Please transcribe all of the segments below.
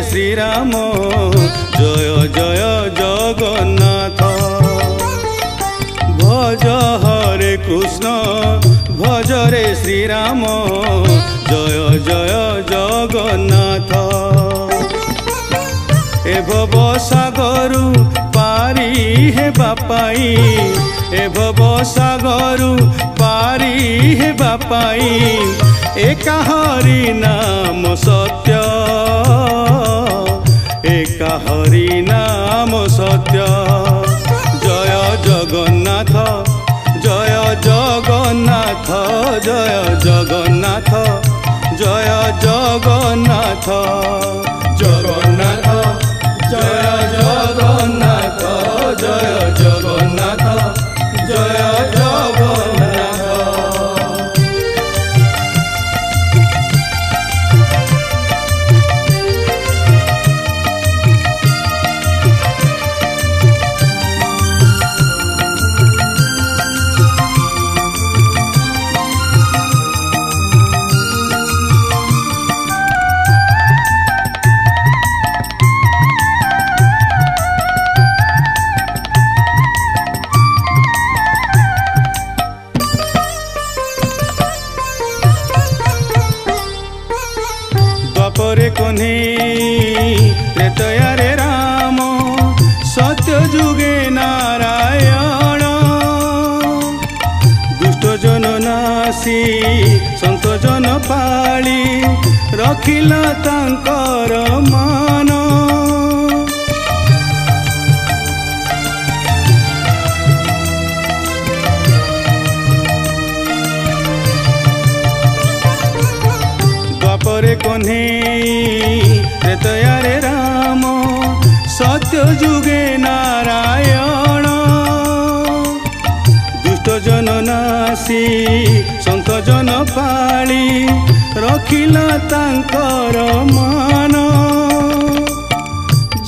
श्रीराम जय जय जगन्नाथ। भज हरे कृष्ण भज रे श्रीराम जय जय जगन्नाथ। ए भव सागरु पारी हे बापाई ए भव सागरु पारी हे बापाई एका हरि नाम सत्य एका हरि नाम सत्य। जय जगन्नाथ जय जगन्नाथ जय जगन्नाथ जय जगन्नाथ जगन्नाथ जय जगन्नाथ जय जगन्नाथ जय जगन्नाथ। द्वापरे कन्हई त्रेतया रे राम सत्य जुगे नारायण। दुष्ट जन नासी संत जन पाली रखिला तांकर मान। द्वापरे कन्हई त्रेतया रे राम सत्य जुगे नारायण। दुष्ट जन नासी संत जन पाली रखिला तांकर मान।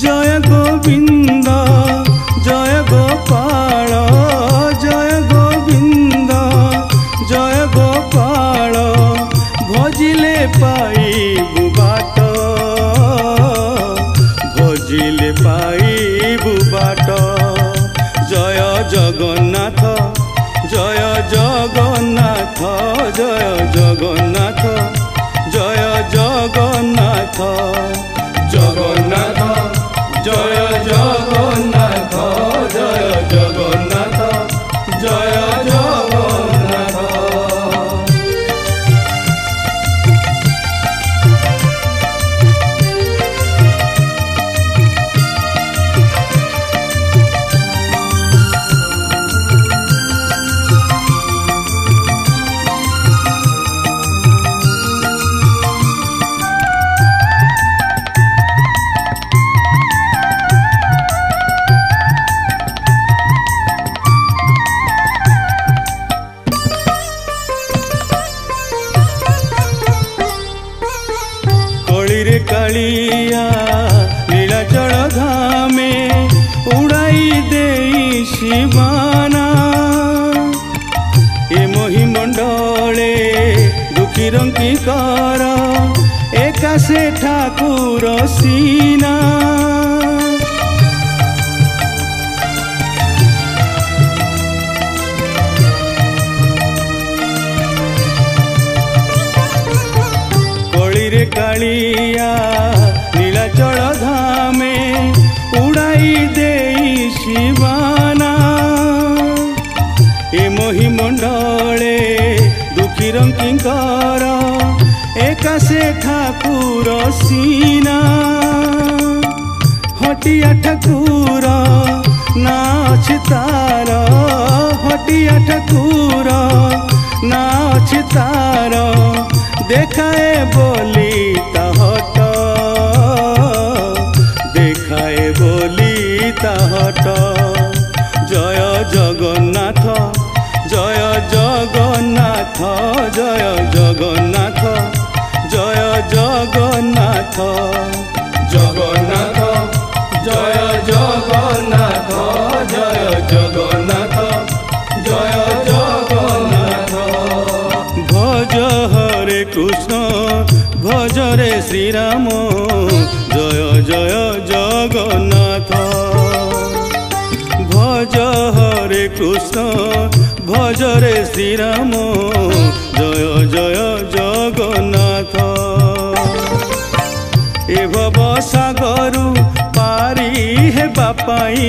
जय गोविंद जय गोपाल जय गोविंद जय गोपाल भजिले पाइबु बाट भजिले पाइबु बाट। जय जगन्नाथ जय जगन्नाथ जय जगन्नाथ जय जगन्नाथ जगन्नाथ जय जगन्नाथ जय जगन्नाथ जय जगन्नाथ। कलिरे कालिया नीलाचल धामे उड़ाई देई शिवाना। ए महिमंडले दुखी रंकी कर एका से ठाकुर सीना। कलिरे कालिया नीलाचल धामे उड़ाई देई शिवाना। ए महिमंडले दुखी रंकिंकर एका से ठाकुर सीना। हटिया ठाकुर ना अछि तार हटिया ठाकुर ना अछि तार देखाए बोली ताहट देखाए बोली ताहट। जय जगन्नाथ जय जगन्नाथ जय जगन्नाथ जय जगन्नाथ जगन्नाथ जय जगन्नाथ जय जगन्नाथ जय जगन्नाथ। भज हरे कृष्ण भज रे श्रीराम जय कृष्ण भजरे श्रीराम जय जय जगन्नाथ ए भव सागरु पारी हेबा पाई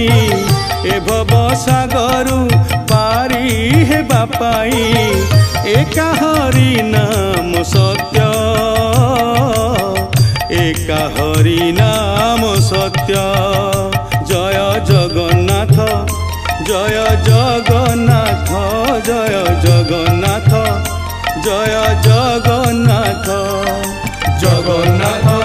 ए भव सागरु पारी हेबा पाई एका हरि नाम सत्य एका हरि नाम सत्य जय जगन्नाथ जय जगन्नाथ जय जगन्नाथ जय जगन्नाथ जगन्नाथ